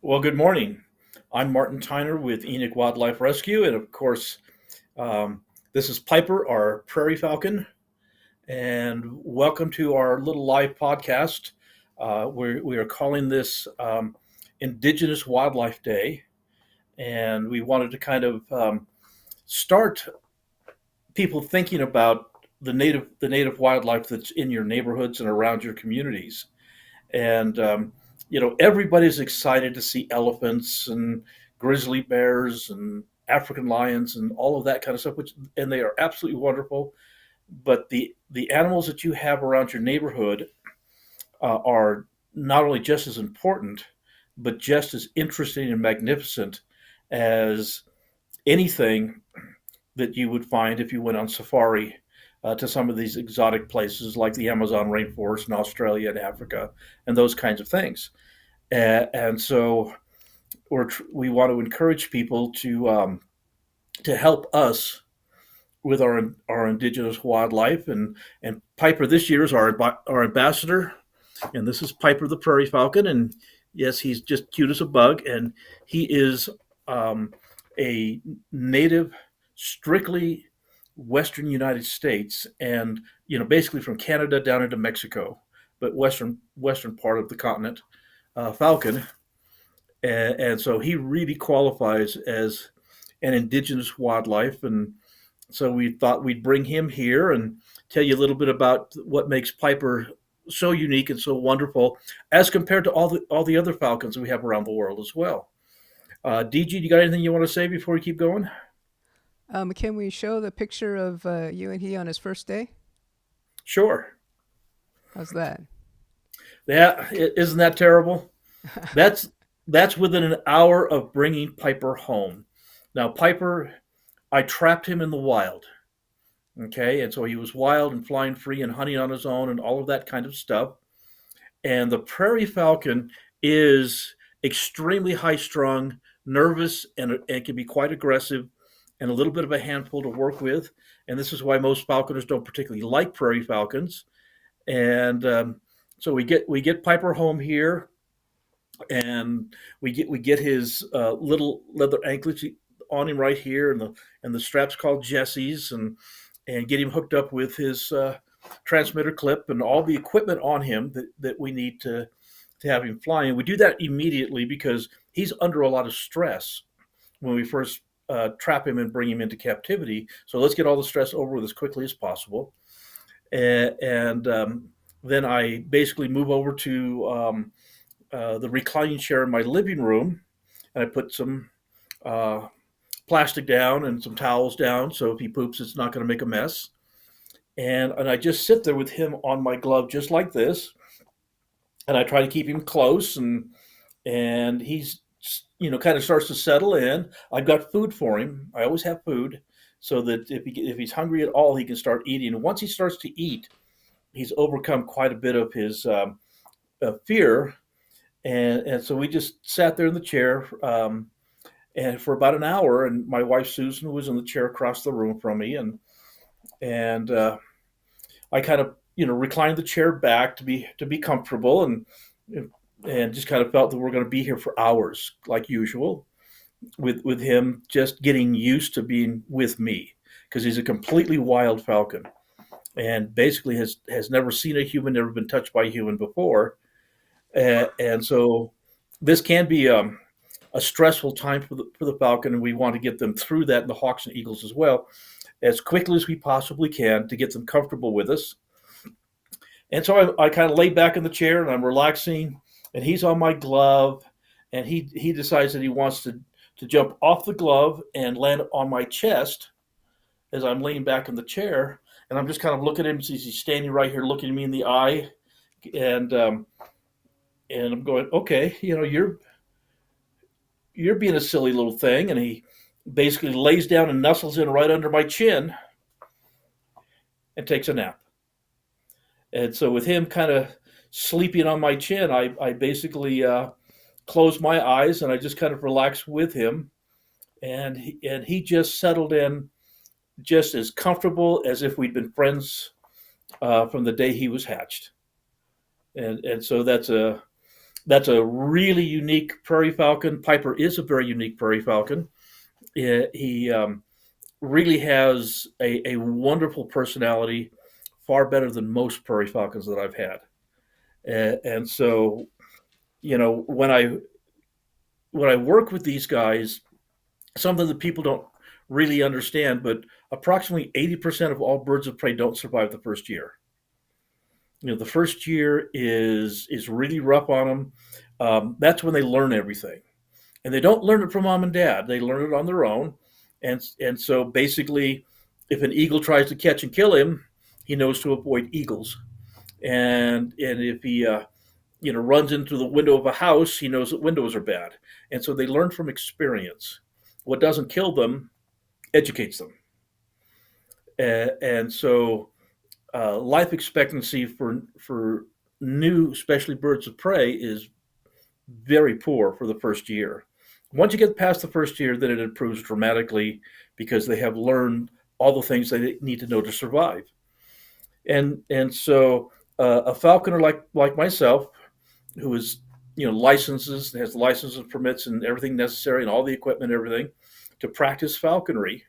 Well, good morning. I'm Martin Tyner with Enoch Wildlife Rescue, and of course, um, this is Piper, our Prairie Falcon, and welcome to our little live podcast. We are calling this Indigenous Wildlife Day, and we wanted to kind of start people thinking about the native wildlife that's in your neighborhoods and around your communities. And everybody's excited to see elephants and grizzly bears and African lions and all of that kind of stuff, and they are absolutely wonderful. But the animals that you have around your neighborhood are not only just as important, but just as interesting and magnificent as anything that you would find if you went on safari to some of these exotic places like the Amazon rainforest in Australia and Africa and those kinds of things. And so we want to encourage people to help us with our indigenous wildlife. And Piper this year is our ambassador, and this is Piper the Prairie Falcon. And yes, he's just cute as a bug, and he is um, a native, strictly Western United States, and basically from Canada down into Mexico, but western part of the continent, Falcon. And so he really qualifies as an indigenous wildlife. And so we thought we'd bring him here and tell you a little bit about what makes Piper so unique and so wonderful as compared to all the other falcons we have around the world as well. DG, you got anything you want to say before we keep going? Can we show the picture of you and he on his first day? Sure. How's that? That isn't that terrible. That's that's within an hour of bringing Piper home. Now Piper, I trapped him in the wild. Okay, and so he was wild and flying free and hunting on his own and all of that kind of stuff. And the prairie falcon is extremely high strung, nervous, and can be quite aggressive and a little bit of a handful to work with. And this is why most falconers don't particularly like prairie falcons. And so we get Piper home here, and we get his little leather anklets on him right here, and the straps called Jesse's, and get him hooked up with his transmitter clip and all the equipment on him that we need to have him flying. We do that immediately because he's under a lot of stress when we first trap him and bring him into captivity. So let's get all the stress over with as quickly as possible. And then I basically move over to the reclining chair in my living room, and I put some uh, plastic down and some towels down so if he poops, it's not going to make a mess. And I just sit there with him on my glove, just like this, and I try to keep him close, and he's kind of starts to settle in. I've got food for him. I always have food so that if he's hungry at all, he can start eating. And once he starts to eat, he's overcome quite a bit of his fear. And so we just sat there in the chair, and for about an hour. And my wife Susan was in the chair across the room from me, and I kind of reclined the chair back to be comfortable, and just kind of felt that we're going to be here for hours like usual, with him just getting used to being with me, because he's a completely wild falcon and basically has never seen a human, never been touched by a human before. And so this can be a stressful time for the falcon, and we want to get them through that, and the hawks and eagles as well, as quickly as we possibly can to get them comfortable with us. And so I kind of lay back in the chair and I'm relaxing, and he's on my glove, and he decides that he wants to jump off the glove and land on my chest as I'm laying back in the chair. And I'm just kind of looking at him as he's standing right here looking at me in the eye. And I'm going, okay, you're being a silly little thing. And he basically lays down and nuzzles in right under my chin and takes a nap. And so with him kind of sleeping on my chin, I basically close my eyes and I just kind of relax with him. And he just settled in just as comfortable as if we'd been friends from the day he was hatched. And so That's a really unique prairie falcon. Piper is a very unique prairie falcon. He really has a wonderful personality, far better than most prairie falcons that I've had. And so, when I work with these guys, something that people don't really understand, but approximately 80% of all birds of prey don't survive the first year. The first year is really rough on them. That's when they learn everything, and they don't learn it from mom and dad. They learn it on their own, and so basically, if an eagle tries to catch and kill him, he knows to avoid eagles. And if he runs into the window of a house, he knows that windows are bad. And so they learn from experience. What doesn't kill them educates them. And so life expectancy for new, especially birds of prey, is very poor for the first year. Once you get past the first year, then it improves dramatically because they have learned all the things they need to know to survive. And so a falconer like myself, who is licenses has licenses, permits, and everything necessary, and all the equipment, and everything to practice falconry,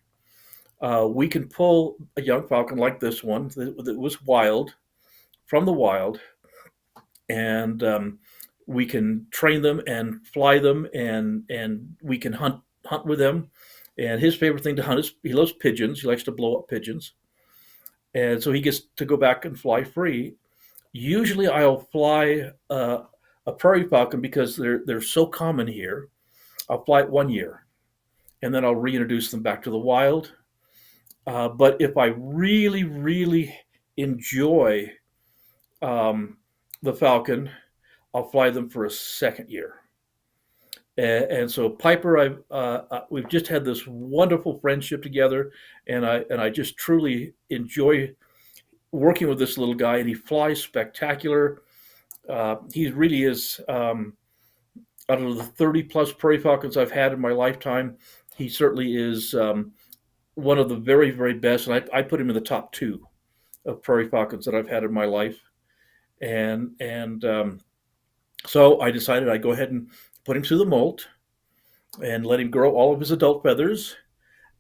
we can pull a young falcon like this one that was wild from the wild, and we can train them and fly them, and we can hunt with them. And his favorite thing to hunt is he loves pigeons. He likes to blow up pigeons, and so he gets to go back and fly free. Usually, I'll fly a prairie falcon because they're so common here. I'll fly it 1 year, and then I'll reintroduce them back to the wild. But if I really, really enjoy the falcon, I'll fly them for a second year. And so Piper, we've just had this wonderful friendship together, and I just truly enjoy working with this little guy. And he flies spectacular. He really is, out of the 30 plus prairie falcons I've had in my lifetime, he certainly is one of the very, very best. And I put him in the top two of prairie falcons that I've had in my life. And so I decided I'd go ahead and put him through the molt and let him grow all of his adult feathers.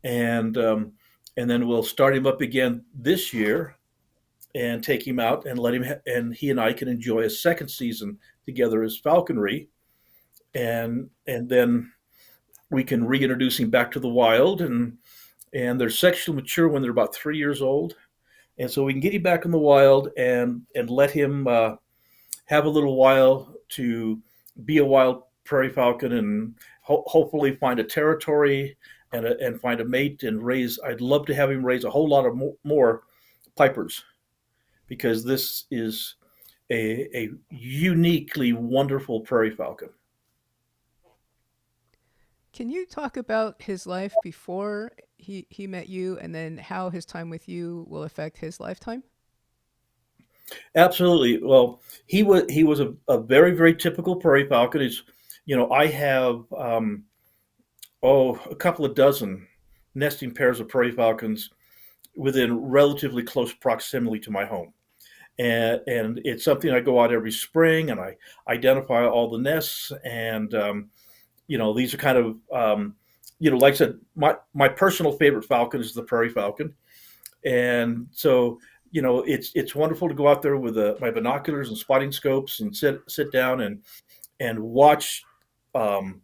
And then we'll start him up again this year and take him out and let him, and he and I can enjoy a second season together as falconry. And then we can reintroduce him back to the wild, and they're sexually mature when they're about 3 years old. And so we can get him back in the wild and let him have a little while to be a wild prairie falcon, and hopefully find a territory and find a mate and raise. I'd love to have him raise a whole lot of more pipers, because this is a uniquely wonderful prairie falcon. Can you talk about his life before he met you, and then how his time with you will affect his lifetime? Absolutely. Well, he was a very, very typical prairie falcon. I have a couple of dozen nesting pairs of prairie falcons within relatively close proximity to my home. And it's something I go out every spring, and I identify all the nests. And these are kind of like I said, my personal favorite falcon is the prairie falcon. And so it's wonderful to go out there with my binoculars and spotting scopes and sit down and watch mom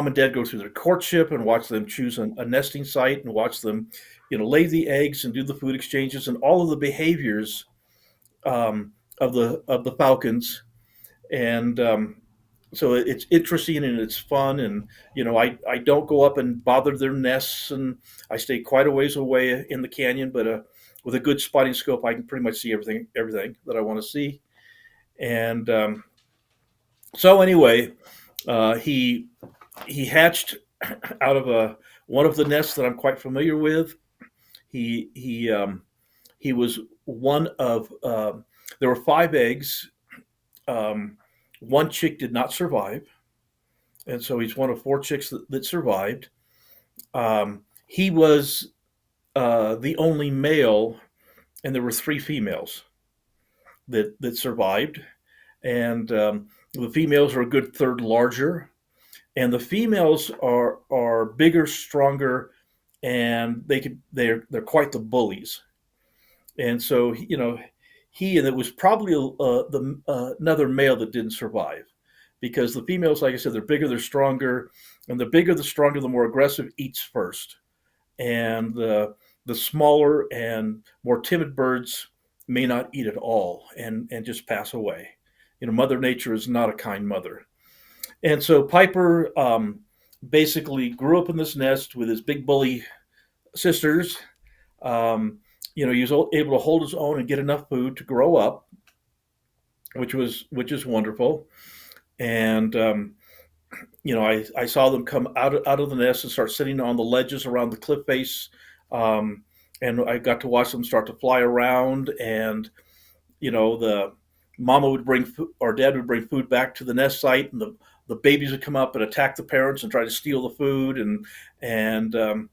and dad go through their courtship, and watch them choose a nesting site, and watch them lay the eggs and do the food exchanges and all of the behaviors of the falcons. And so it's interesting and it's fun. And I don't go up and bother their nests, and I stay quite a ways away in the canyon. But with a good spotting scope, I can pretty much see everything that I want to see. And so anyway, he hatched out of one of the nests that I'm quite familiar with. He was one of there were 5 eggs. One chick did not survive, and so he's one of 4 chicks that survived. He was the only male, and there were 3 females that survived. And The females are a good third larger, and the females are bigger, stronger, and they're quite the bullies. And so and it was probably another male that didn't survive, because the females, like I said, they're bigger, they're stronger, and the bigger, the stronger, the more aggressive eats first, and the smaller and more timid birds may not eat at all and just pass away. Mother Nature is not a kind mother. And so Piper basically grew up in this nest with his big bully sisters. um, he was able to hold his own and get enough food to grow up, which is wonderful. And I saw them come out of the nest and start sitting on the ledges around the cliff face. Um, and I got to watch them start to fly around. And the mama would bring food, or dad would bring food back to the nest site, and the babies would come up and attack the parents and try to steal the food. And the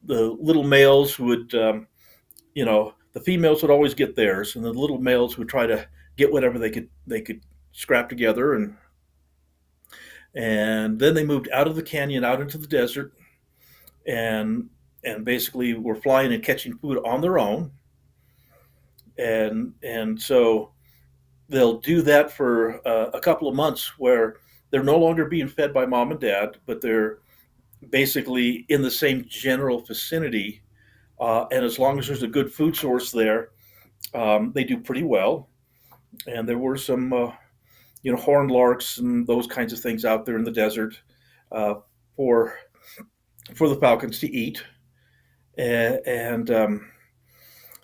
little males would, the females would always get theirs, and the little males would try to get whatever they could scrap together. And then they moved out of the canyon, out into the desert, and basically were flying and catching food on their own. And so they'll do that for a couple of months, where they're no longer being fed by mom and dad, but they're basically in the same general vicinity. And as long as there's a good food source there, they do pretty well. And there were some, horned larks and those kinds of things out there in the desert, uh, for the falcons to eat. And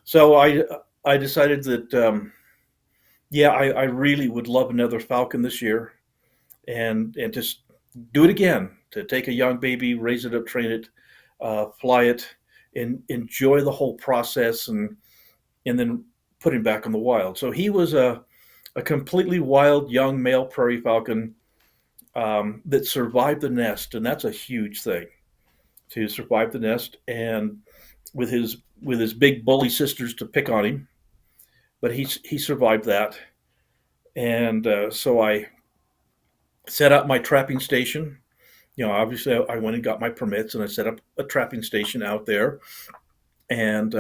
so I decided that, yeah, I really would love another falcon this year, and just do it again, to take a young baby, raise it up, train it, fly it, and enjoy the whole process, and then put him back in the wild. So he was a completely wild young male prairie falcon, that survived the nest, and that's a huge thing, to survive the nest, and with his big bully sisters to pick on him, but he survived that. And so I set up my trapping station. Obviously, I went and got my permits, and I set up a trapping station out there, and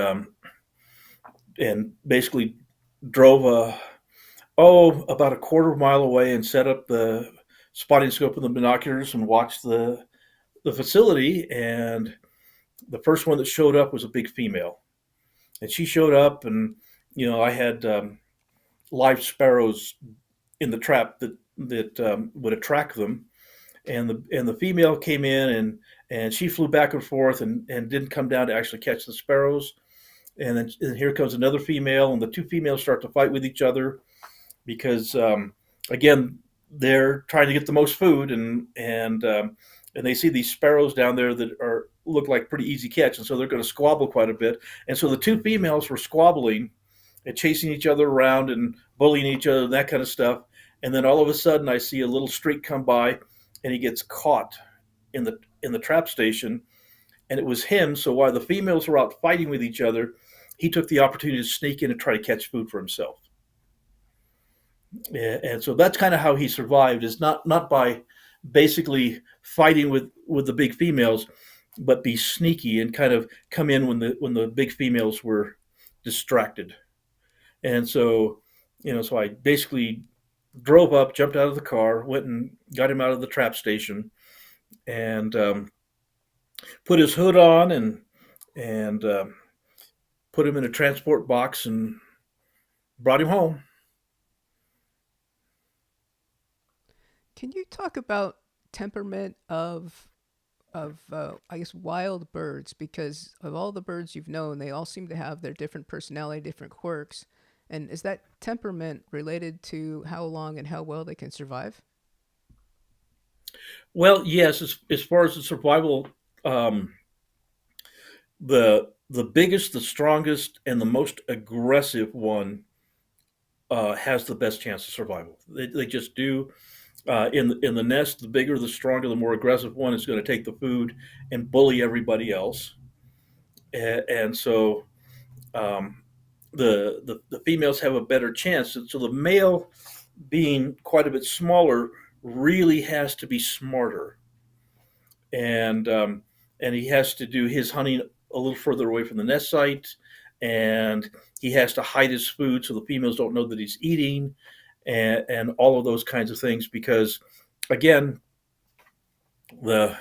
basically drove about a quarter mile away, and set up the spotting scope and the binoculars and watched the facility. And the first one that showed up was a big female, and she showed up, and I had live sparrows in the trap that would attract them. And the female came in, and she flew back and forth, and didn't come down to actually catch the sparrows. And here comes another female, and the two females start to fight with each other, because, again, they're trying to get the most food, and they see these sparrows down there that look like pretty easy catch, and so they're going to squabble quite a bit. And so the two females were squabbling and chasing each other around and bullying each other and that kind of stuff. And then all of a sudden, I see a little streak come by, and he gets caught in the trap station, and it was him. So while the females were out fighting with each other, he took the opportunity to sneak in and try to catch food for himself. Yeah, and so that's kind of how he survived, is not by basically fighting with the big females, but be sneaky and kind of come in when the big females were distracted. And so, so I basically drove up, jumped out of the car, went and got him out of the trap station, and put his hood on, and put him in a transport box, and brought him home. Can you talk about temperament of I guess wild birds? Because of all the birds you've known, they all seem to have their different personality, different quirks. And is that temperament related to how long and how well they can survive? Well, yes, as far as the survival, um, the biggest, the strongest, and the most aggressive one has the best chance of survival. They just do. In the nest, the bigger, the stronger, the more aggressive one is going to take the food and bully everybody else. And so, um, the females have a better chance. And so the male being quite a bit smaller, really has to be smarter, and he has to do his hunting a little further away from the nest site, and he has to hide his food so the females don't know that he's eating, and all of those kinds of things because, again, the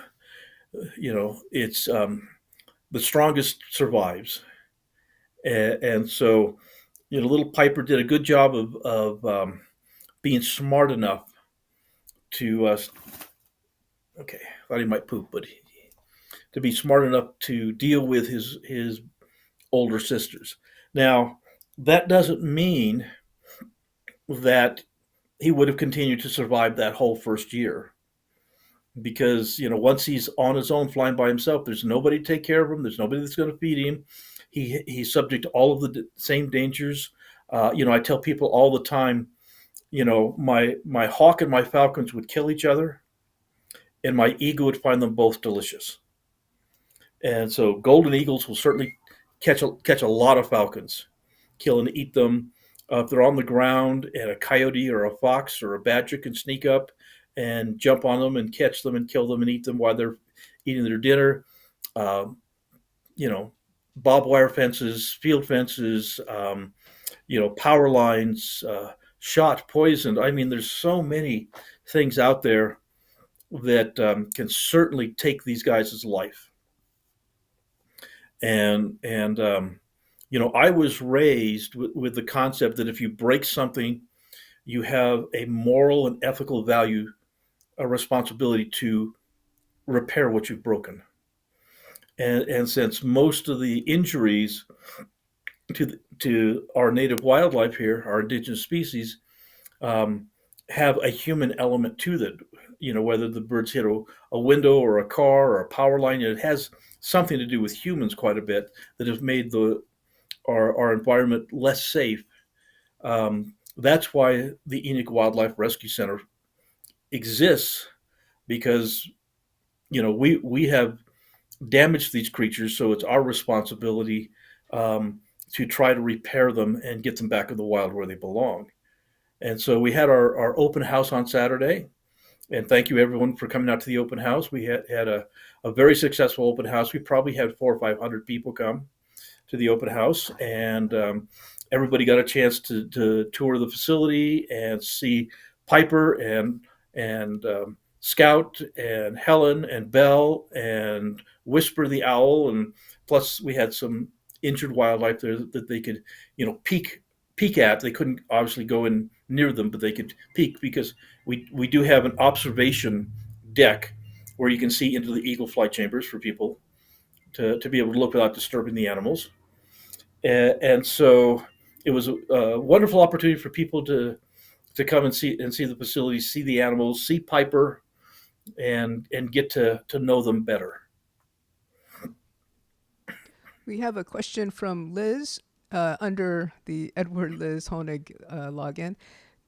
it's the strongest survives, and so little Piper did a good job of being smart enough to okay, thought he might poop, but to be smart enough to deal with his older sisters. Now, that doesn't mean that he would have continued to survive that whole first year because once he's on his own flying by himself, there's nobody to take care of him, there's nobody that's going to feed him. He's subject to all of the same dangers. I tell people all the time, my hawk and my falcons would kill each other, and my eagle would find them both delicious. And so golden eagles will certainly catch a lot of falcons, kill and eat them. If they're on the ground and a coyote or a fox or a badger can sneak up and jump on them and catch them and kill them and eat them while they're eating their dinner, uh, you know, barbed wire fences, field fences, power lines, shot, poisoned. I mean, there's so many things out there that can certainly take these guys' life. And I was raised with the concept that if you break something, you have a moral and ethical value, a responsibility to repair what you've broken. And since most of the injuries to our native wildlife here, our indigenous species, um, have a human element to them. Whether the birds hit a window or a car or a power line, it has something to do with humans quite a bit that have made our environment less safe. That's why the Enoch Wildlife Rescue Center exists, because we have damaged these creatures, so it's our responsibility to try to repair them and get them back in the wild where they belong. And so we had our open house on Saturday, and thank you everyone for coming out to the open house. We had a very successful open house. We probably had 400 or 500 people come to the open house, and everybody got a chance to tour the facility and see Piper and Scout and Helen and Belle and Whisper the owl, and plus we had some injured wildlife there that they could peek at. They couldn't obviously go in near them, but they could peek because we do have an observation deck where you can see into the eagle flight chambers for people to be able to look without disturbing the animals. And so it was a wonderful opportunity for people to come and see the facility, see the animals, see Piper, and get to know them better. We have a question from Liz under the Edward Liz Honig login.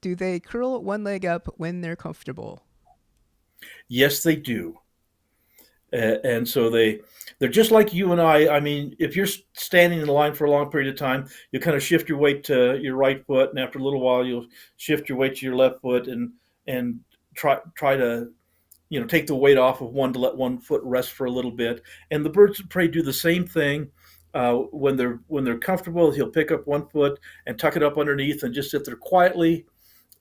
Do they curl one leg up when they're comfortable? Yes, they do. And so they're just like you and I. I mean, if you're standing in the line for a long period of time, you kind of shift your weight to your right foot, and after a little while, you'll shift your weight to your left foot, and try to take the weight off of one to let one foot rest for a little bit. And the birds of prey do the same thing. When they're comfortable, he'll pick up one foot and tuck it up underneath and just sit there quietly.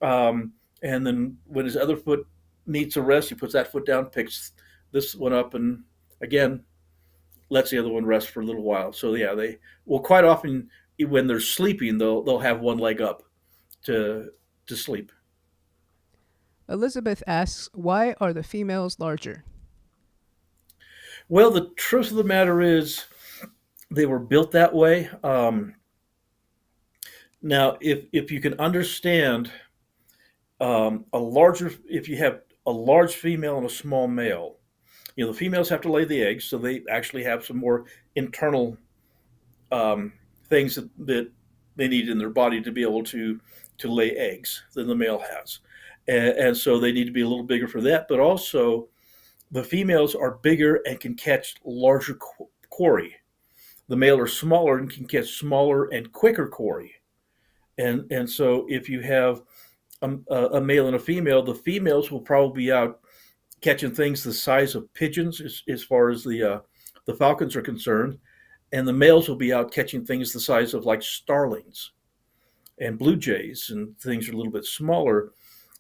And then when his other foot needs a rest, he puts that foot down, picks this one up, and again lets the other one rest for a little while. So yeah, they will quite often, when they're sleeping, they'll have one leg up to sleep. Elizabeth asks, why are the females larger? Well, the truth of the matter is they were built that way. Now, if you can understand, if you have a large female and a small male, the females have to lay the eggs, so they actually have some more internal things that they need in their body to be able to lay eggs than the male has, and so they need to be a little bigger for that. But also, the females are bigger and can catch larger quarry. The male are smaller and can catch smaller and quicker quarry. And so if you have a male and a female, the females will probably be out catching things the size of pigeons as far as the falcons are concerned, and the males will be out catching things the size of like starlings and blue jays and things are a little bit smaller.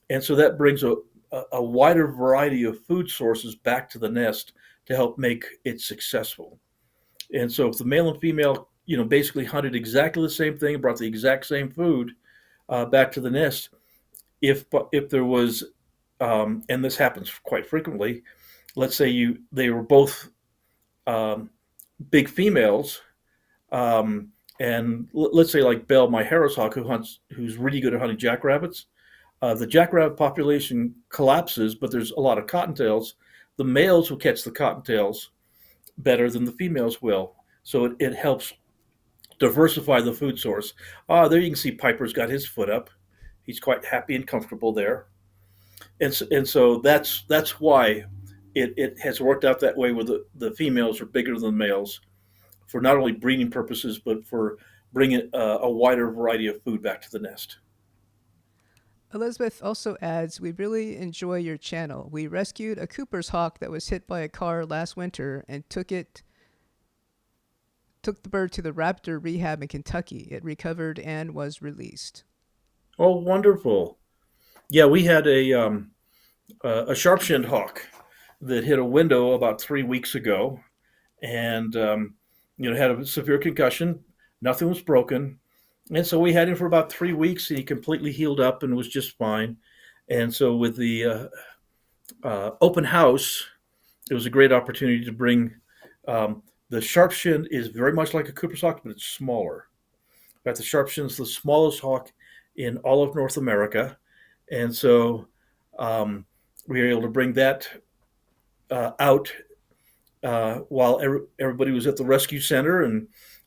And so that brings a wider variety of food sources back to the nest to help make it successful. And so if the male and female, basically hunted exactly the same thing, brought the exact same food back to the nest, if there was, and this happens quite frequently, let's say they were both um, big females, and let's say like Belle, my Harris hawk, who's really good at hunting jackrabbits. The jackrabbit population collapses, but there's a lot of cottontails. The males will catch the cottontails better than the females will. So it helps diversify the food source. There you can see Piper's got his foot up. He's quite happy and comfortable there. And so that's why it has worked out that way where the females are bigger than the males for not only breeding purposes, but for bringing a wider variety of food back to the nest. Elizabeth also adds, "We really enjoy your channel. We rescued a Cooper's hawk that was hit by a car last winter and took the bird to the raptor rehab in Kentucky. It recovered and was released." Oh, wonderful! Yeah, we had a sharp-shinned hawk that hit a window about 3 weeks ago, and had a severe concussion. Nothing was broken, and so we had him for about 3 weeks, and he completely healed up and was just fine. And so with the open house, it was a great opportunity to bring. The sharp shin is very much like a Cooper's hawk, but it's smaller. In fact, the sharp shin is the smallest hawk in all of North America, and so um, we were able to bring that out while everybody was at the rescue center,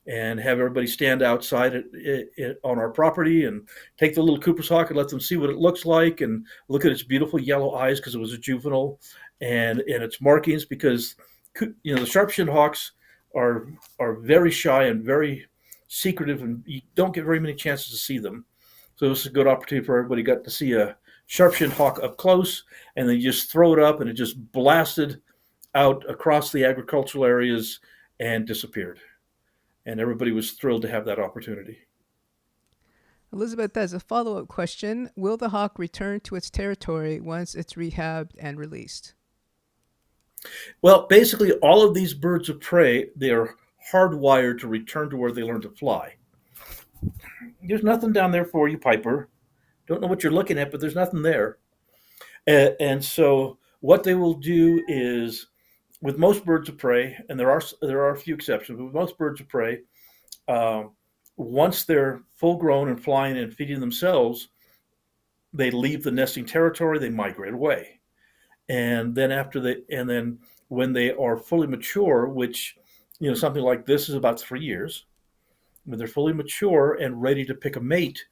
and have everybody stand outside on our property and take the little Cooper's hawk and let them see what it looks like and look at its beautiful yellow eyes because it was a juvenile, and its markings because the sharp-shinned hawks are very shy and very secretive, and you don't get very many chances to see them. So this is a good opportunity for everybody got to see a sharp-shinned hawk up close, and they just throw it up, and it just blasted out across the agricultural areas and disappeared. And everybody was thrilled to have that opportunity. Elizabeth has a follow up question. Will the hawk return to its territory once it's rehabbed and released? Well, basically, all of these birds of prey, they are hardwired to return to where they learned to fly. There's nothing down there for you, Piper. Don't know what you're looking at, but there's nothing there. And so, what they will do is, with most birds of prey, and there are a few exceptions, but with most birds of prey, uh, once they're full grown and flying and feeding themselves, they leave the nesting territory. They migrate away, and then when they are fully mature, which something like this is about 3 years, when they're fully mature and ready to pick a mate,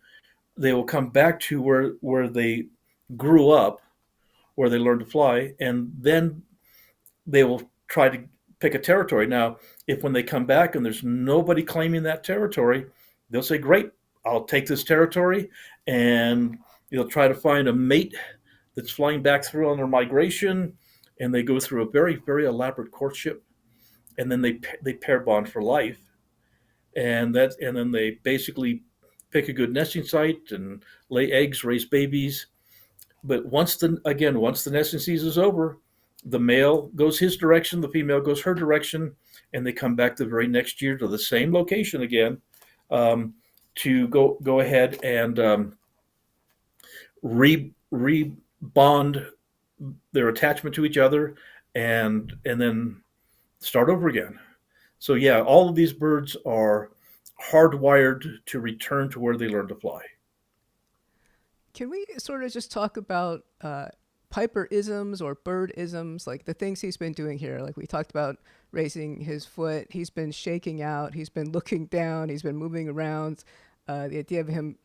they will come back to where they grew up, where they learned to fly, and then they will try to pick a territory. Now, if when they come back and there's nobody claiming that territory, they'll say, "Great, I'll take this territory," and they'll try to find a mate that's flying back through on their migration, and they go through a very, very elaborate courtship, and then they pair bond for life, and then they basically pick a good nesting site and lay eggs, raise babies. But once the nesting season is over, the male goes his direction, the female goes her direction, and they come back the very next year to the same location again, to go ahead and re bond their attachment to each other, and then start over again. So yeah, all of these birds are hardwired to return to where they learned to fly. Can we sort of just talk about Piper isms or bird isms, like the things he's been doing here? Like we talked about raising his foot, he's been shaking out, he's been looking down, he's been moving around. The idea of him,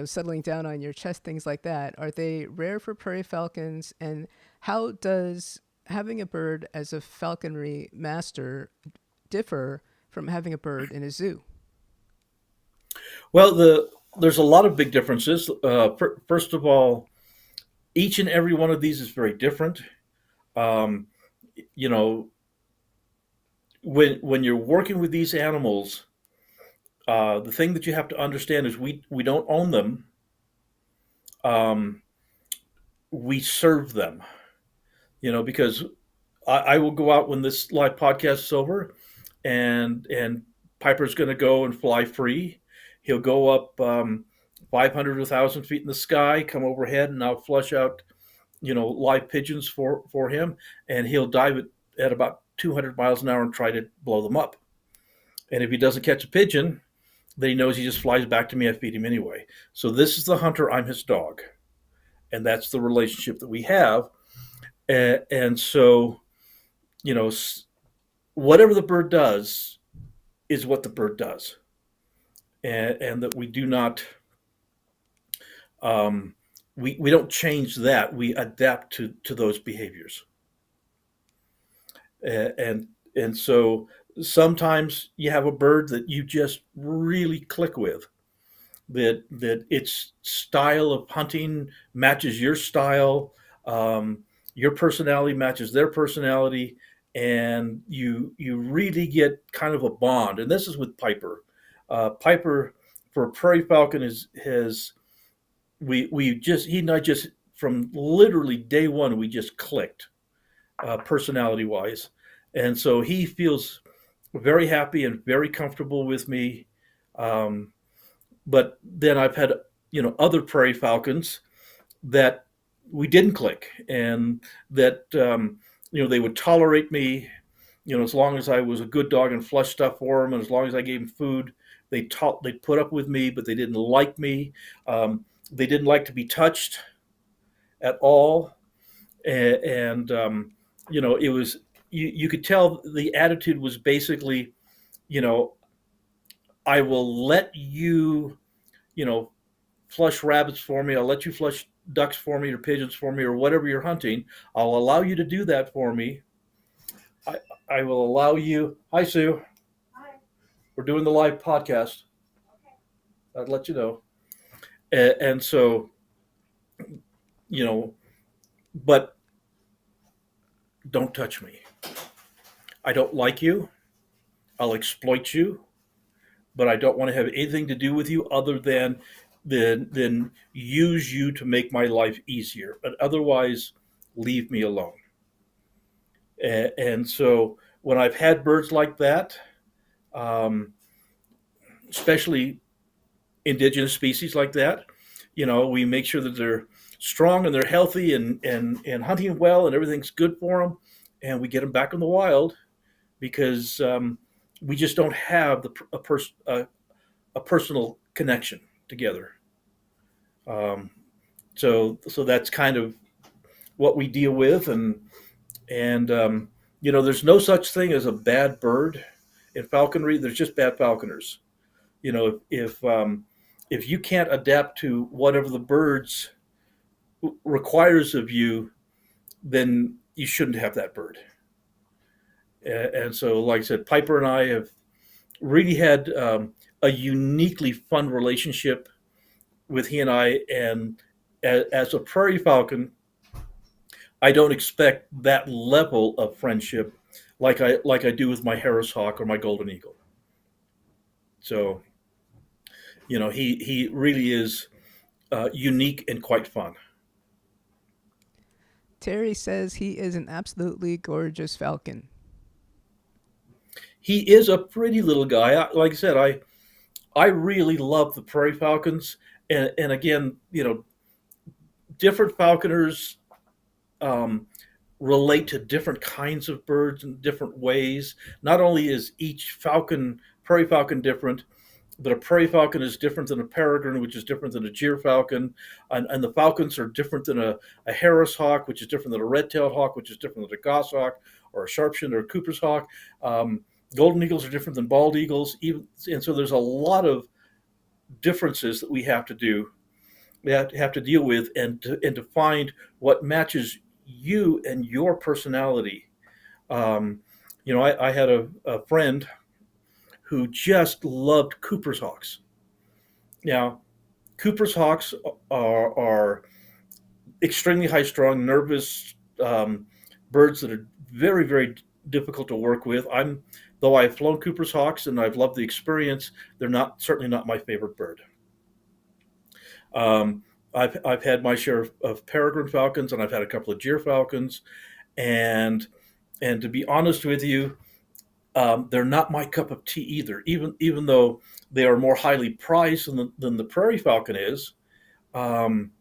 settling down on your chest, things like that. Are they rare for prairie falcons? And how does having a bird as a falconry master differ from having a bird in a zoo? Well, There's a lot of big differences. First of all, each and every one of these is very different. Um, you know, when you're working with these animals, the thing that you have to understand is we don't own them. Um, we serve them. Because I will go out when this live podcast is over, and Piper's going to go and fly free. He'll go up 500 or 1,000 feet in the sky, come overhead, and I'll flush out live pigeons for him, and he'll dive at about 200 miles an hour and try to blow them up. And if he doesn't catch a pigeon, then he knows he just flies back to me. I feed him anyway. So this is the hunter. I'm his dog, and that's the relationship that we have. And so, you know, whatever the bird does is what the bird does, and that we do not we don't change that. We adapt to those behaviors. And so sometimes you have a bird that you just really click with, that its style of hunting matches your style, your personality matches their personality, and you really get kind of a bond. And this is with Piper. Piper for Prairie Falcon is has we just he and I just from literally day one we just clicked, personality wise, and so he feels very happy and very comfortable with me. Um, but then I've had other prairie falcons that we didn't click, and that they would tolerate me, as long as I was a good dog and flushed stuff for them, and as long as I gave them food, they'd put up with me, but they didn't like me. They didn't like to be touched at all, and it was you could tell the attitude was basically, you know, I will let you, you know, flush rabbits for me. I'll let you flush ducks for me or pigeons for me or whatever you're hunting. I'll allow you to do that for me. I, I will allow you. Hi, Sue. We're doing the live podcast. I'd let you know. And so, you know, but don't touch me. I don't like you. I'll exploit you, but I don't want to have anything to do with you other than use you to make my life easier. But otherwise, leave me alone. And so when I've had birds like that, um, especially indigenous species like that, we make sure that they're strong and they're healthy and hunting well and everything's good for them, and we get them back in the wild because we just don't have a personal connection together. Um, so that's kind of what we deal with, and there's no such thing as a bad bird in falconry. There's just bad falconers. If you can't adapt to whatever the birds requires of you, then you shouldn't have that bird. And so, like I said, Piper and I have really had a uniquely fun relationship with he and I. And as a prairie falcon, I don't expect that level of friendship like I do with my Harris hawk or my golden eagle. So he really is unique and quite fun. Terry says he is an absolutely gorgeous falcon. He is a pretty little guy. Like I said, I really love the prairie falcons, and again, different falconers um, relate to different kinds of birds in different ways. Not only is each prairie falcon different, but a prairie falcon is different than a peregrine, which is different than a gyr falcon, and the falcons are different than a Harris hawk, which is different than a red-tailed hawk, which is different than a goshawk or a sharpshin or a Cooper's hawk. Golden eagles are different than bald eagles, and so there's a lot of differences that we have to deal with, and to find what matches you and your personality. I had a friend who just loved Cooper's hawks. Now, Cooper's hawks are extremely high strung, nervous birds that are very, very difficult to work with. Though I've flown Cooper's hawks and I've loved the experience, they're not certainly not my favorite bird. Um, I've had my share of peregrine falcons, and I've had a couple of gyr falcons, and and to be honest with you, they're not my cup of tea either. Even though they are more highly prized than the prairie falcon is, um,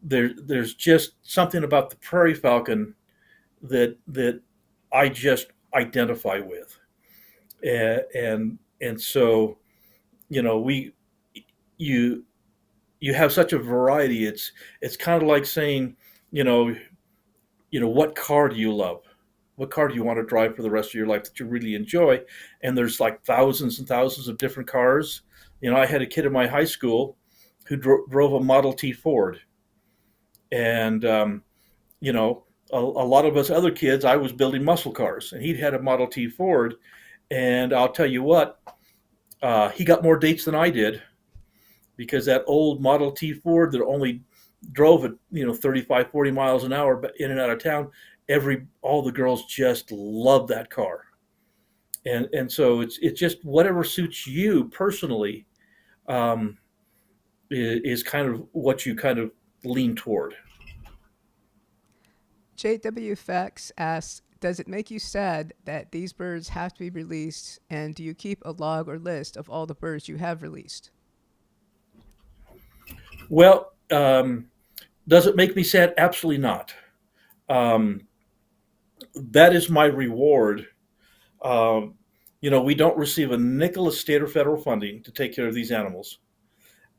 there's just something about the prairie falcon that I just identify with, and so we you you have such a variety. It's kind of like saying, you know, what car do you love? What car do you want to drive for the rest of your life that you really enjoy? And there's like thousands and thousands of different cars. I had a kid in my high school who drove a Model T Ford, and a lot of us other kids, I was building muscle cars, and he'd had a Model T Ford, and I'll tell you what, he got more dates than I did because that old Model T Ford that only drove at 35, 40 miles an hour in and out of town, all the girls just loved that car. And so it's just whatever suits you personally, um, is kind of what you kind of lean toward. JW Fax asks, does it make you sad that these birds have to be released, and do you keep a log or list of all the birds you have released? Well, does it make me sad? Absolutely not. Um, that is my reward. Um, we don't receive a nickel of state or federal funding to take care of these animals,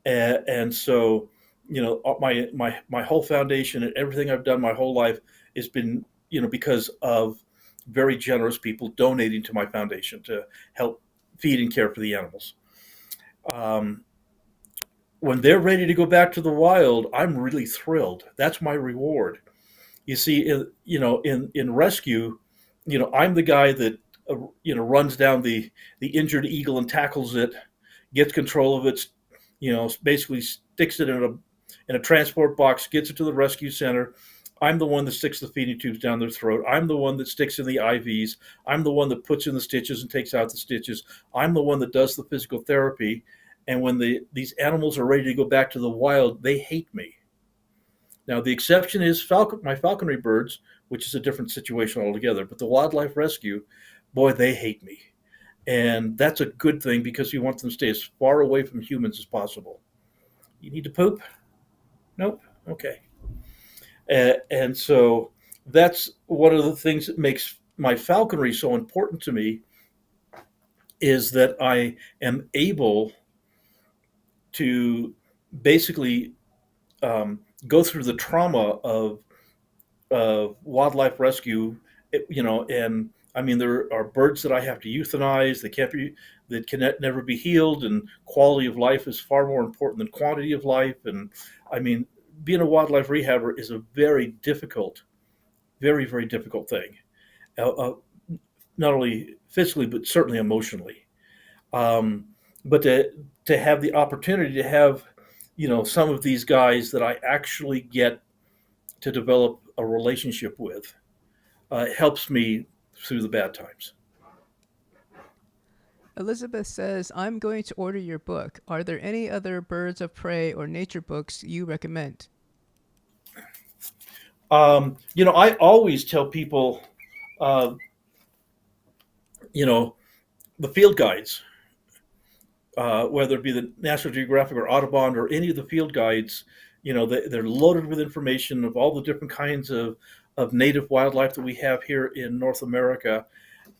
and so my whole foundation and everything I've done my whole life has been because of very generous people donating to my foundation to help feed and care for the animals. Um, when they're ready to go back to the wild, I'm really thrilled. That's my reward. You see, in rescue, I'm the guy that runs down the injured eagle and tackles it, gets control of it, basically sticks it in a transport box, gets it to the rescue center. I'm the one that sticks the feeding tubes down their throat. I'm the one that sticks in the IVs. I'm the one that puts in the stitches and takes out the stitches. I'm the one that does the physical therapy. And when these animals are ready to go back to the wild, they hate me. Now, the exception is my falconry birds, which is a different situation altogether. But the wildlife rescue, boy, they hate me. And that's a good thing because we want them to stay as far away from humans as possible. You need to poop? Nope. Okay. And so that's one of the things that makes my falconry so important to me is that I am able to basically go through the trauma of wildlife rescue, and I mean there are birds that I have to euthanize that can never be healed, and quality of life is far more important than quantity of life. And I mean, being a wildlife rehabber is a very difficult, very very difficult thing, not only physically but certainly emotionally. Um, but to have the opportunity to have some of these guys that I actually get to develop a relationship with helps me through the bad times. Elizabeth says, I'm going to order your book. Are there any other birds of prey or nature books you recommend? I always tell people, uh, you know, the field guides, whether it be the National Geographic or Audubon or any of the field guides, they're loaded with information of all the different kinds of native wildlife that we have here in North America.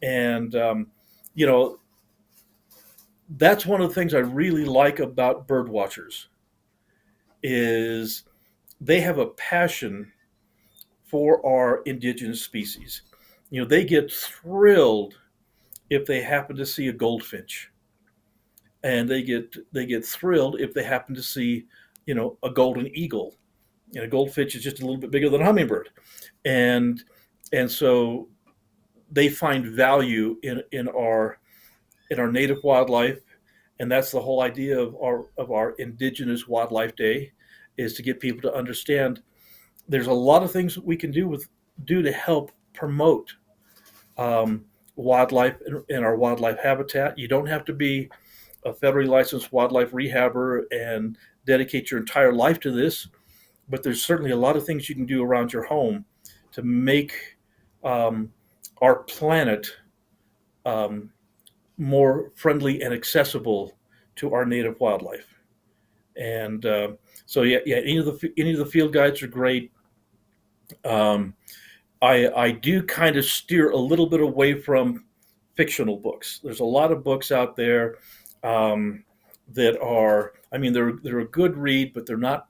And, you know, that's one of the things I really like about bird watchers is they have a passion for our indigenous species. They get thrilled if they happen to see a goldfinch, and they get thrilled if they happen to see, a golden eagle. And a goldfinch is just a little bit bigger than a hummingbird, and and so they find value in our native wildlife, And that's the whole idea of our Indigenous Wildlife Day, is to get people to understand there's a lot of things that we can do to help promote um, wildlife in our wildlife habitat. You don't have to be a federally licensed wildlife rehabber and dedicate your entire life to this, but there's certainly a lot of things you can do around your home to make um, our planet um, more friendly and accessible to our native wildlife. And so yeah, any of the field guides are great. Um, I do kind of steer a little bit away from fictional books. There's a lot of books out there um, that are, I mean, they're a good read, but they're not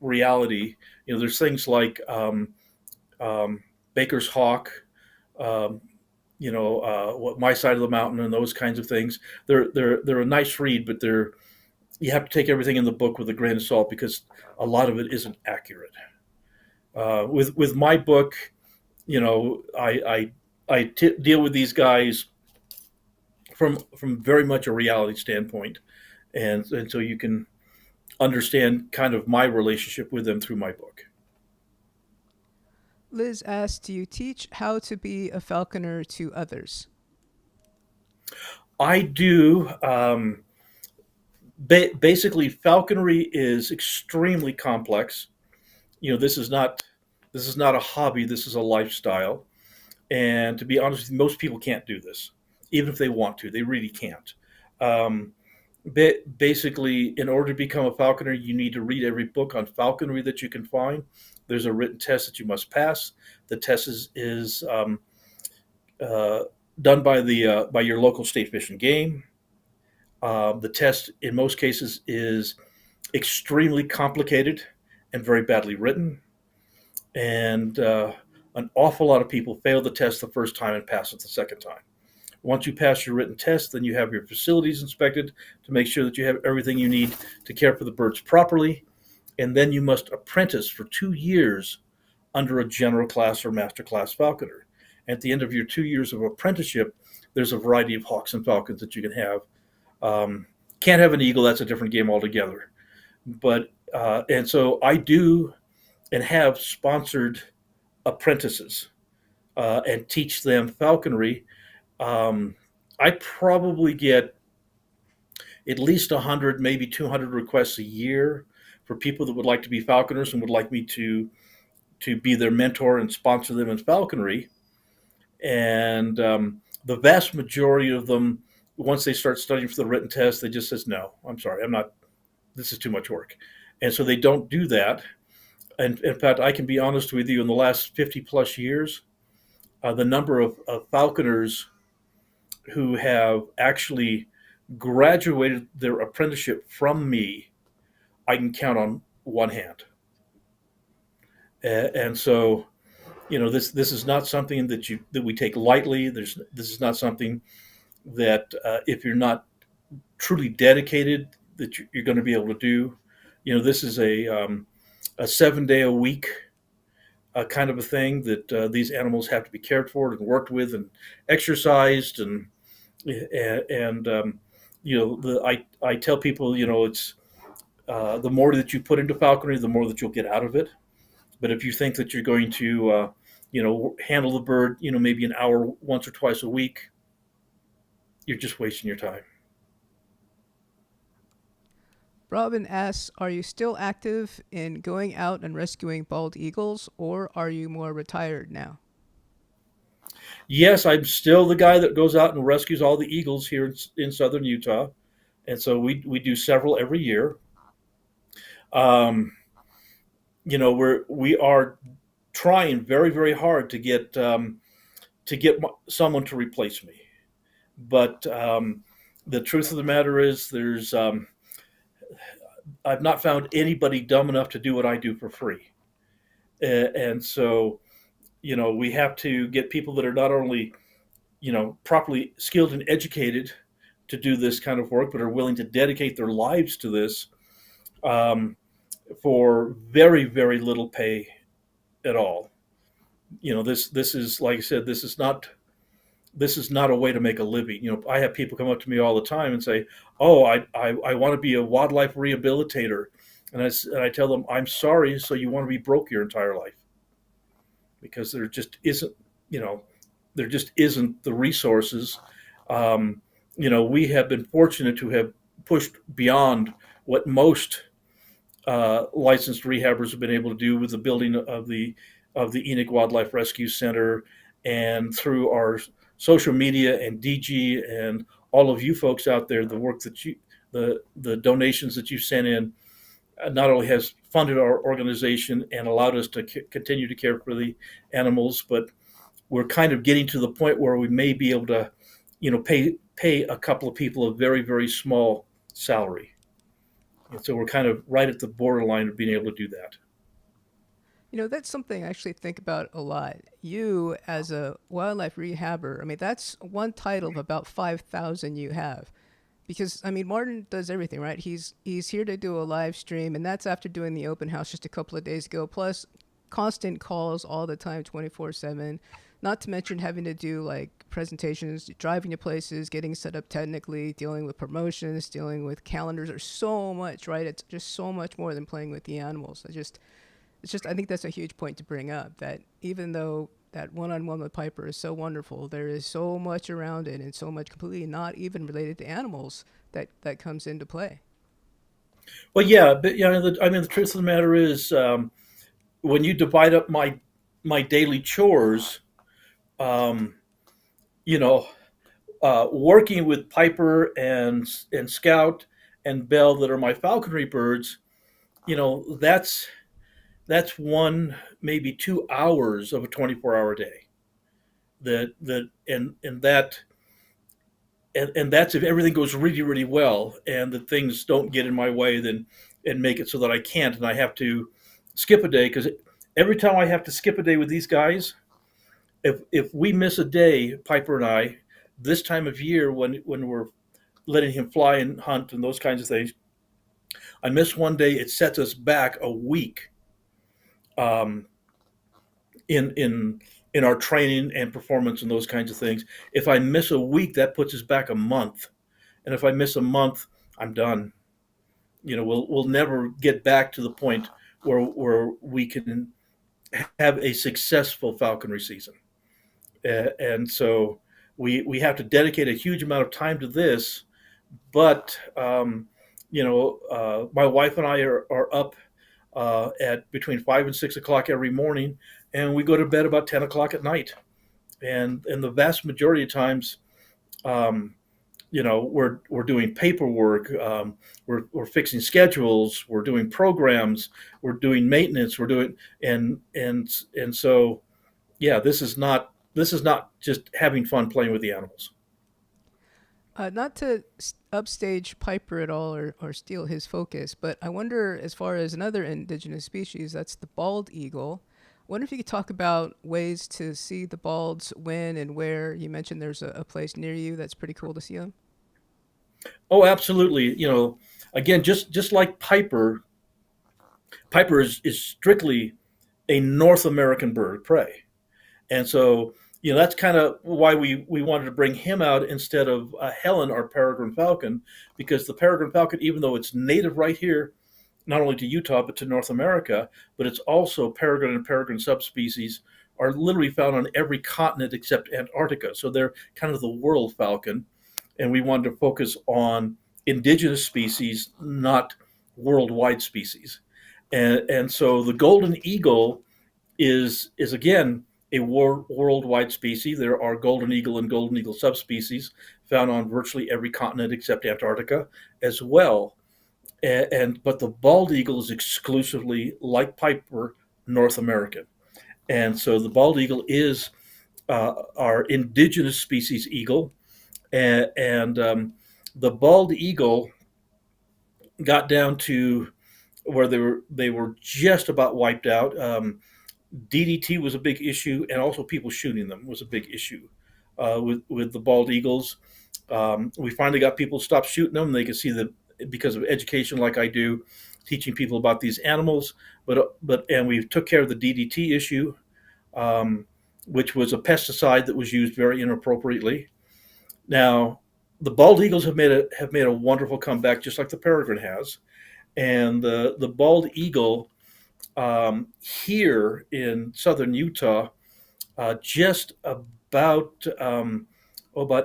reality. You know, there's things like um, Baker's Hawk, um, what My Side of the Mountain, and those kinds of things. They're a nice read, but you have to take everything in the book with a grain of salt because a lot of it isn't accurate. With my book, you know, deal with these guys from very much a reality standpoint, and so you can understand kind of my relationship with them through my book. Liz asked, do you teach how to be a falconer to others? I do. Basically, falconry is extremely complex. You know, this is not a hobby. This is a lifestyle. And to be honest with you, most people can't do this, even if they want to. They really can't. Um, Basically, in order to become a falconer, you need to read every book on falconry that you can find. There's a written test that you must pass. The test is uh, done by your local state fish and game. The test, in most cases, is extremely complicated and very badly written. And an awful lot of people fail the test the first time and pass it the second time. Once you pass your written test, then you have your facilities inspected to make sure that you have everything you need to care for the birds properly. And then you must apprentice for 2 years under a general class or master class falconer. At the end of your 2 years of apprenticeship, there's a variety of hawks and falcons that you can have. Um, can't have an eagle, that's a different game altogether. But, and so I do and have sponsored apprentices and teach them falconry. um, I probably get at least 100, maybe 200 requests a year for people that would like to be falconers and would like me to be their mentor and sponsor them in falconry. And the vast majority of them, once they start studying for the written test, they just says, "No, I'm sorry, I'm not. This is too much work," and so they don't do that. And in fact, I can be honest with you, in the last 50 plus years, the number of falconers who have actually graduated their apprenticeship from me, I can count on one hand. And so, you know, this is not something that we take lightly. This is not something that if you're not truly dedicated, that you're going to be able to do. You know, this is a 7 day a week kind of a thing that these animals have to be cared for and worked with and exercised and you know, I tell people, you know, it's the more that you put into falconry, the more that you'll get out of it. But if you think that you're going to you know, handle the bird, you know, maybe an hour once or twice a week, you're just wasting your time. Robin asks, are you still active in going out and rescuing bald eagles, or are you more retired now? Yes, I'm still the guy that goes out and rescues all the eagles here in southern Utah, and so we do several every year. Um, you know, we are trying very hard to get someone to replace me. But the truth of the matter is, I've not found anybody dumb enough to do what I do for free. And so, you know, we have to get people that are not only, you know, properly skilled and educated to do this kind of work, but are willing to dedicate their lives to this um, for very little pay at all. You know, this is, like I said, this is not this is not a way to make a living. I have people come up to me all the time and say, "Oh, I want to be a wildlife rehabilitator," and I tell them, "I'm sorry, so you want to be broke your entire life because there just isn't, you know, there just isn't the resources." Um, we have been fortunate to have pushed beyond what most licensed rehabbers have been able to do with the building of the Enoch Wildlife Rescue Center, and through our social media and DG and all of you folks out there, the work that the donations that you sent in, not only has funded our organization and allowed us to continue to care for the animals, but we're kind of getting to the point where we may be able to, pay a couple of people a very, very small salary. And so we're kind of right at the borderline of being able to do that. That's something I actually think about a lot. You, as a wildlife rehabber, I mean, that's one title of about 5,000 you have. Because I mean, Martin does everything, right? He's here to do a live stream, and that's after doing the open house just a couple of days ago. Plus, constant calls all the time, 24/7. Not to mention having to do like presentations, driving to places, getting set up technically, dealing with promotions, dealing with calendars. There's so much, right? It's just so much more than playing with the animals. It's just I think that's a huge point to bring up. That even though that one-on-one with Piper is so wonderful, there is so much around it and so much completely not even related to animals that comes into play. Well, yeah, but the truth of the matter is, when you divide up my daily chores, um, you know, working with Piper and Scout and Bell that are my falconry birds, that's one, maybe 2 hours of a 24-hour day. That and that and that's if everything goes really, really well and the things don't get in my way, then and make it so that I can't and I have to skip a day, because every time I have to skip a day with these guys, if we miss a day, Piper and I, this time of year when we're letting him fly and hunt and those kinds of things, I miss one day, it sets us back a week, um, in our training and performance and those kinds of things. If I miss a week, that puts us back a month, and if I miss a month, I'm done. We'll never get back to the point where we can have a successful falconry season. And so we have to dedicate a huge amount of time to this. But my wife and I are up at between 5 and 6 o'clock every morning, and we go to bed about 10 o'clock at night. And the vast majority of times, um, we're doing paperwork, we're fixing schedules, we're doing programs, we're doing maintenance, we're doing and so yeah, this is not just having fun playing with the animals. Not to upstage Piper at all or steal his focus, but I wonder, as far as another indigenous species, that's the bald eagle. I wonder if you could talk about ways to see the balds, when and where. You mentioned there's a place near you that's pretty cool to see them. Oh, absolutely. Again, just like Piper is strictly a North American bird of prey. And so, that's kind of why we wanted to bring him out instead of Helen, our peregrine falcon, because the peregrine falcon, even though it's native right here, not only to Utah but to North America, but it's also peregrine and peregrine subspecies are literally found on every continent except Antarctica. So they're kind of the world falcon, and we wanted to focus on indigenous species, not worldwide species. And so the golden eagle is again a worldwide species. There are golden eagle and golden eagle subspecies found on virtually every continent except Antarctica as well. But the bald eagle is exclusively, like Piper, North American. And so the bald eagle is our indigenous species eagle, and the bald eagle got down to where they were just about wiped out. DDT was a big issue, and also people shooting them was a big issue with the bald eagles. We finally got people to stop shooting them. They could see that because of education, like I do, teaching people about these animals. And we took care of the DDT issue. Um, which was a pesticide that was used very inappropriately. Now, the bald eagles have made a wonderful comeback, just like the peregrine has. And the bald eagle here in southern Utah, just about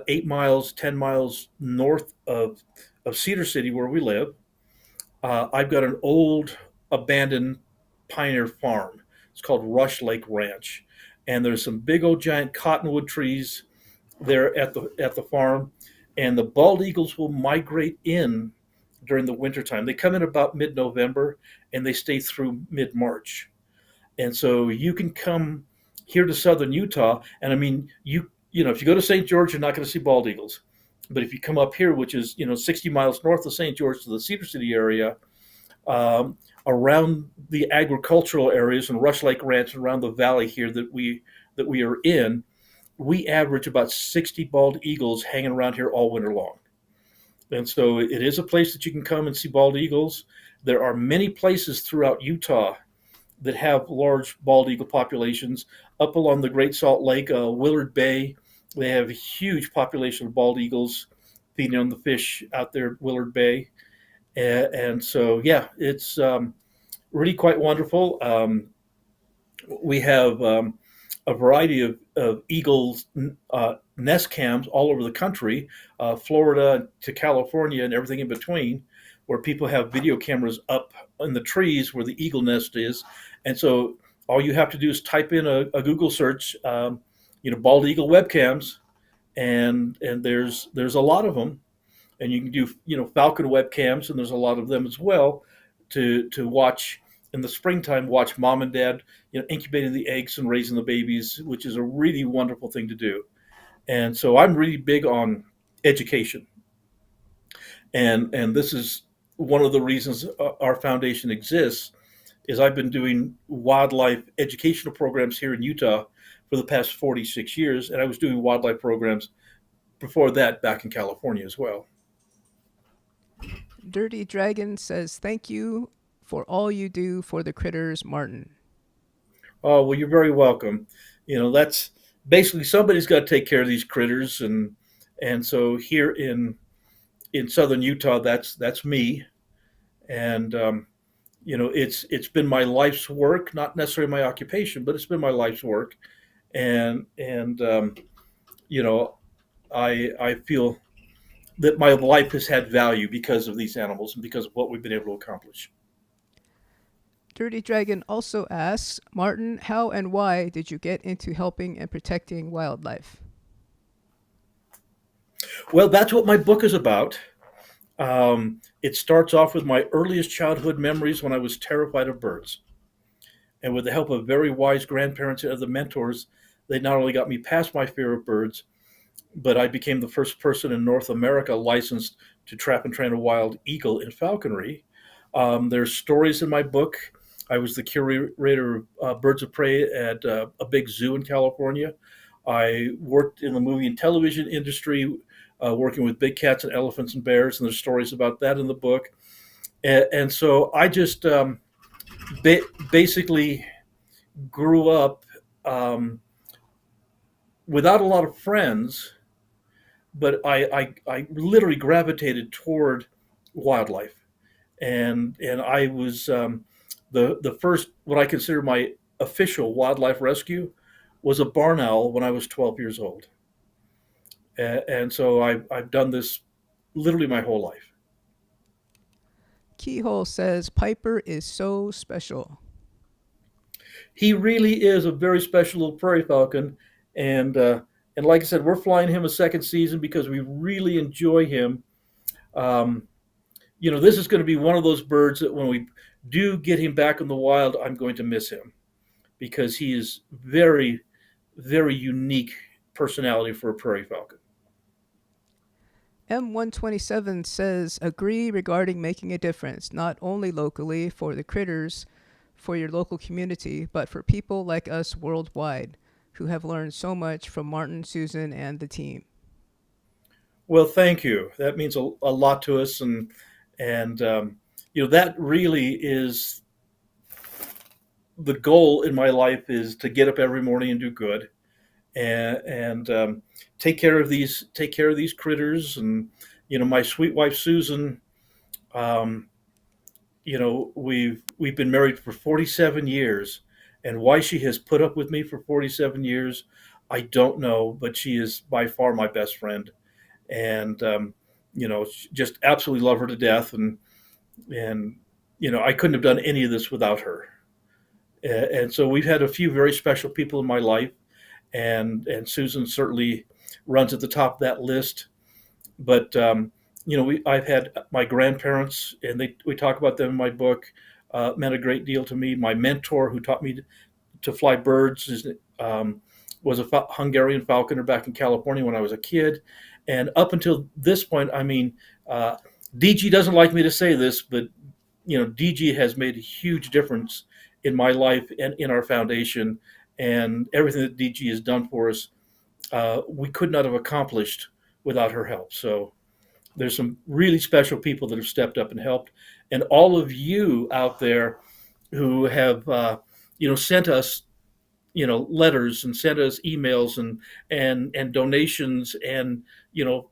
8 miles, 10 miles north of Cedar City, where we live. I've got an old abandoned pioneer farm. It's called Rush Lake Ranch, and there's some big old giant cottonwood trees there at the farm, and the bald eagles will migrate in during the wintertime. They come in about mid-November and they stay through mid-March. And so you can come here to southern Utah, and I mean, if you go to St. George, you're not going to see bald eagles. But if you come up here, which is 60 miles north of St. George to the Cedar City area, around the agricultural areas and Rush Lake Ranch and around the valley here that we are in, we average about 60 bald eagles hanging around here all winter long. And so it is a place that you can come and see bald eagles. There are many places throughout Utah that have large bald eagle populations. Up along the Great Salt Lake, Willard Bay, they have a huge population of bald eagles feeding on the fish out there at Willard Bay. And so, yeah, it's really quite wonderful. We have a variety of eagles nest cams all over the country, Florida to California and everything in between, where people have video cameras up in the trees where the eagle nest is. And so all you have to do is type in a Google search, bald eagle webcams, and there's a lot of them. And you can do Falcon webcams, and there's a lot of them as well to watch in the springtime. Watch mom and dad incubating the eggs and raising the babies, which is a really wonderful thing to do. And so I'm really big on education, and this is one of the reasons our foundation exists. Is I've been doing wildlife educational programs here in Utah for the past 46 years, and I was doing wildlife programs before that back in California as well. Dirty Dragon says, "Thank you for all you do for the critters, Martin." Oh, well, you're very welcome. That's basically somebody's got to take care of these critters, and so here in southern Utah, that's me. And it's been my life's work, not necessarily my occupation, but it's been my life's work. And you know, I feel that my life has had value because of these animals and because of what we've been able to accomplish. Dirty Dragon also asks, Martin, how and why did you get into helping and protecting wildlife? Well, that's what my book is about. It starts off with my earliest childhood memories when I was terrified of birds. And with the help of very wise grandparents and other mentors, they not only got me past my fear of birds, but I became the first person in North America licensed to trap and train a wild eagle in falconry. There's stories in my book. I was the curator of birds of prey at a big zoo in California. I worked in the movie and television industry, working with big cats and elephants and bears, and there's stories about that in the book. And so I just basically grew up without a lot of friends, but I literally gravitated toward wildlife, and I was the first what I consider my official wildlife rescue was a barn owl when I was 12 years old, and so I've done this literally my whole life. Keyhole says, Piper is so special. He really is a very special little prairie falcon, and like I said, we're flying him a second season because we really enjoy him. Um, this is going to be one of those birds that when we do get him back in the wild, I'm going to miss him because he is very, very unique personality for a prairie falcon. M127 says, agree regarding making a difference, not only locally for the critters, for your local community, but for people like us worldwide who have learned so much from Martin, Susan, and the team. Well, thank you. That means a lot to us, and that really is the goal in my life is to get up every morning and do good. and take care of these critters. And my sweet wife Susan, um, we've been married for 47 years, and why she has put up with me for 47 years, I don't know, but she is by far my best friend. And just absolutely love her to death. And I couldn't have done any of this without her. And so we've had a few very special people in my life, and Susan certainly runs at the top of that list. But I've had my grandparents, and we talk about them in my book. Meant a great deal to me. My mentor, who taught me to fly birds, was a Hungarian falconer back in California when I was a kid. And up until this point, I mean, DG doesn't like me to say this, but DG has made a huge difference in my life and in our foundation, and everything that DG has done for us. We could not have accomplished without her help. So there's some really special people that have stepped up and helped, and all of you out there who have sent us letters and sent us emails and donations and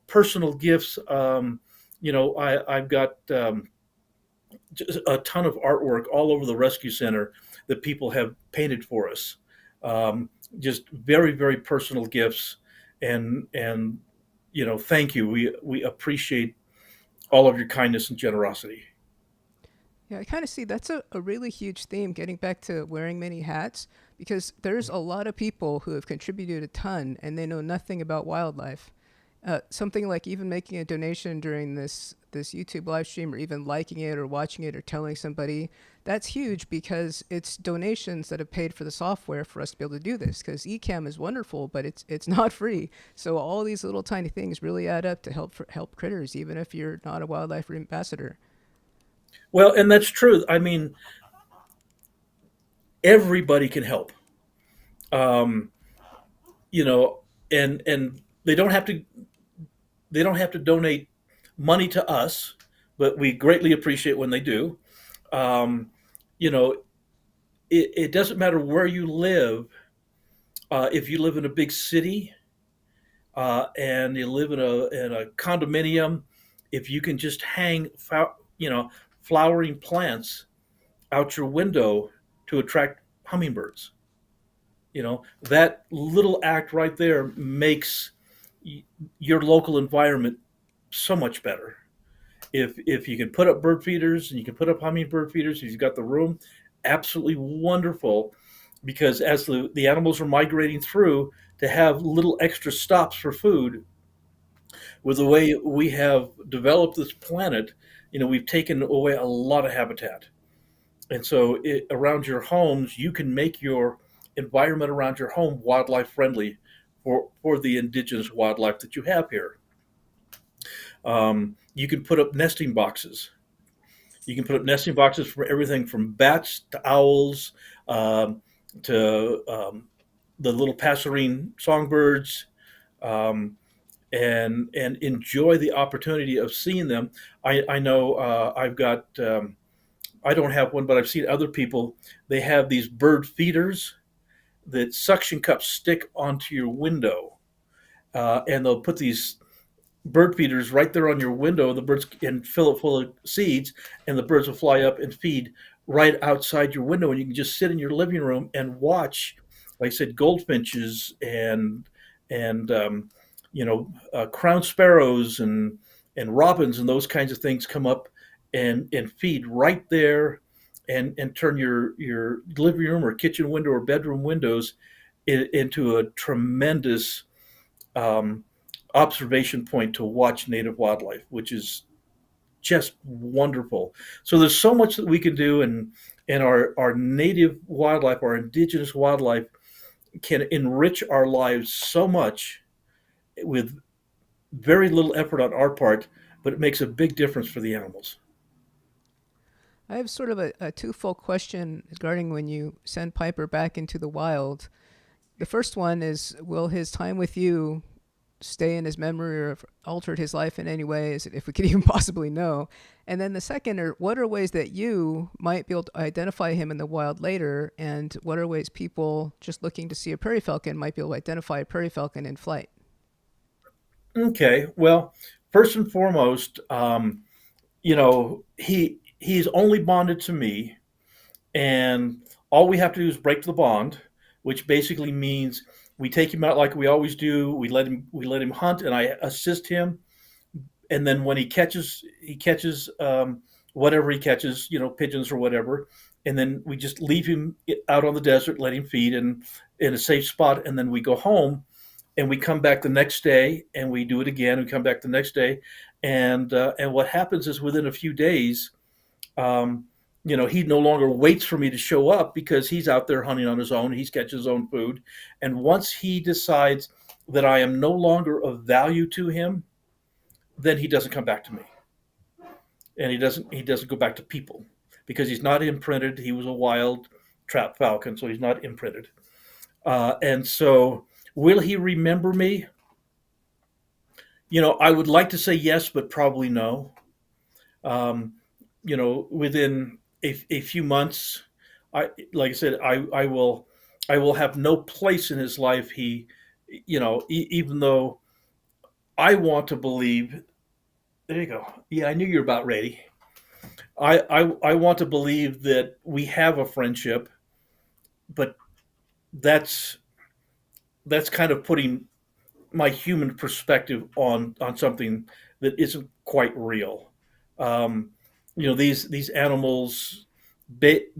personal gifts. I've got a ton of artwork all over the rescue center that people have painted for us. Just very, very personal gifts, and thank you. We appreciate all of your kindness and generosity. Yeah, I kind of see that's a really huge theme, getting back to wearing many hats, because there's a lot of people who have contributed a ton and they know nothing about wildlife. Something like even making a donation during this YouTube live stream, or even liking it or watching it or telling somebody, that's huge, because it's donations that have paid for the software for us to be able to do this. Because Ecamm is wonderful, but it's not free. So all these little tiny things really add up to help critters, even if you're not a wildlife ambassador. Well, and that's true. I mean, everybody can help. Um, you know, and they don't have to donate money to us, but we greatly appreciate when they do. Um, you know, it doesn't matter where you live. If you live in a big city, and you live in a condominium, if you can just hang flowering plants out your window to attract hummingbirds, that little act right there makes your local environment so much better. If you can put up bird feeders and you can put up hummingbird feeders, if you've got the room, absolutely wonderful. Because as the animals are migrating through, to have little extra stops for food, with the way we have developed this planet, we've taken away a lot of habitat. And so around your homes, you can make your environment around your home wildlife friendly for the indigenous wildlife that you have here. You can put up nesting boxes. You can put up nesting boxes for everything from bats to owls, um, to the little passerine songbirds, um, and enjoy the opportunity of seeing them. I know I've got. I don't have one, but I've seen other people. They have these bird feeders that suction cups stick onto your window, and they'll put these bird feeders right there on your window. The birds can fill it full of seeds, and the birds will fly up and feed right outside your window. And you can just sit in your living room and watch, like I said, goldfinches and crown sparrows and robins and those kinds of things come up and feed right there, and turn your living room or kitchen window or bedroom windows into a tremendous um, observation point to watch native wildlife, which is just wonderful. So there's so much that we can do, and our native wildlife, our indigenous wildlife, can enrich our lives so much with very little effort on our part, but it makes a big difference for the animals. I have sort of a twofold question regarding when you send Piper back into the wild. The first one is, will his time with you stay in his memory or have altered his life in any way, if we could even possibly know. And then the second are, what are ways that you might be able to identify him in the wild later, and what are ways people just looking to see a prairie falcon might be able to identify a prairie falcon in flight? Okay. Well, first and foremost, he's only bonded to me, and all we have to do is break the bond, which basically means we take him out like we always do. We let him hunt, and I assist him. And then when he catches whatever he catches, pigeons or whatever, and then we just leave him out on the desert, let him feed and in a safe spot, and then we go home and we come back the next day and we do it again. We come back the next day, and what happens is within a few days, um, he no longer waits for me to show up because he's out there hunting on his own. He's catching his own food, and once he decides that I am no longer of value to him, then he doesn't come back to me, and he doesn't go back to people because he's not imprinted. He was a wild trap falcon, so he's not imprinted. And so, will he remember me? I would like to say yes, but probably no. Um, within a few months, like I said, I will have no place in his life. Even though I want to believe. There you go. Yeah, I knew you were about ready. I want to believe that we have a friendship, but that's that's kind of putting my human perspective on something that isn't quite real. Um, these animals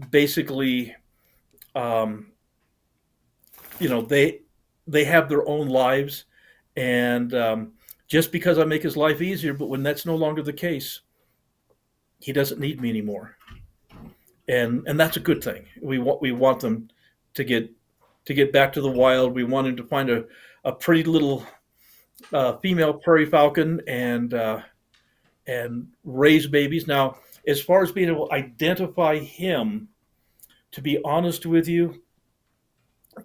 basically, um, they have their own lives, and just because I make his life easier, but when that's no longer the case, he doesn't need me anymore, and that's a good thing. We want them to get back to the wild. We want him to find a pretty little female prairie falcon and raise babies. Now, as far as being able to identify him, to be honest with you,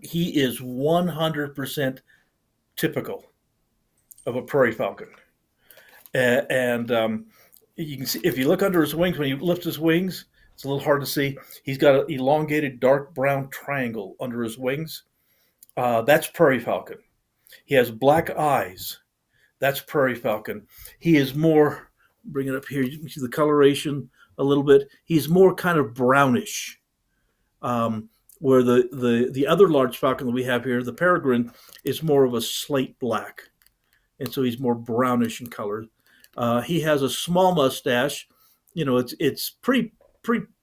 he is 100% typical of a prairie falcon. And you can see if you look under his wings, when you lift his wings, it's a little hard to see. He's got an elongated dark brown triangle under his wings. That's prairie falcon. He has black eyes. That's prairie falcon. He is more, bring it up here, you can see the coloration a little bit. He's more kind of brownish. Where the other large falcon that we have here, the peregrine, is more of a slate black. And so he's more brownish in color. He has a small mustache. It's pretty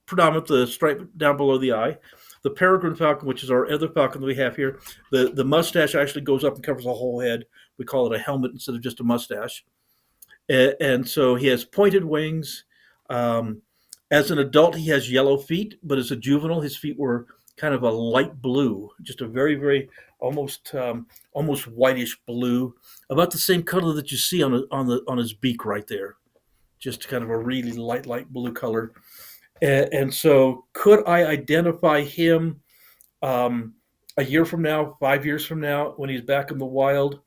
predominant, the stripe down below the eye. The peregrine falcon, which is our other falcon that we have here, the mustache actually goes up and covers the whole head. We call it a helmet instead of just a mustache. And so he has pointed wings. Um, as an adult, he has yellow feet, but as a juvenile, his feet were kind of a light blue, just a very, very almost whitish blue, about the same color that you see on his beak right there. Just kind of a really light blue color. And so, could I identify him a year from now, 5 years from now, when he's back in the wild?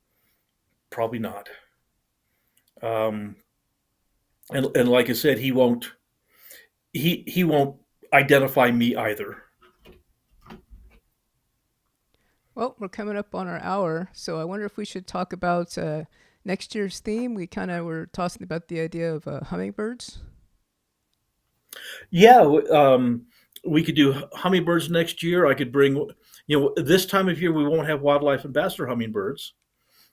Probably not. Um, and like I said, he won't identify me either. Well, we're coming up on our hour, so I wonder if we should talk about next year's theme. We kind of were tossing about the idea of hummingbirds. Yeah, we could do hummingbirds next year. I could bring, this time of year we won't have wildlife ambassador hummingbirds,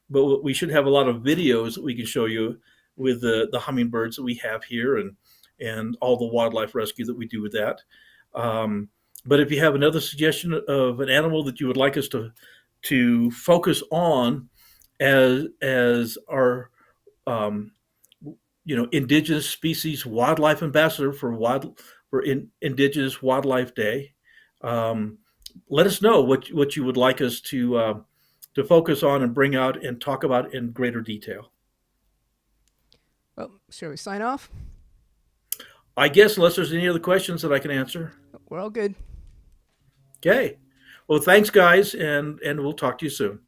but we should have a lot of videos that we can show you with the hummingbirds that we have here and all the wildlife rescue that we do with that. Um, but if you have another suggestion of an animal that you would like us to focus on as our um, indigenous species wildlife ambassador for Indigenous Wildlife Day, um, let us know what you would like us to focus on and bring out and talk about in greater detail. Well, shall we sign off? I guess unless there's any other questions that I can answer. We're all good. Okay. Well, thanks, guys, and we'll talk to you soon.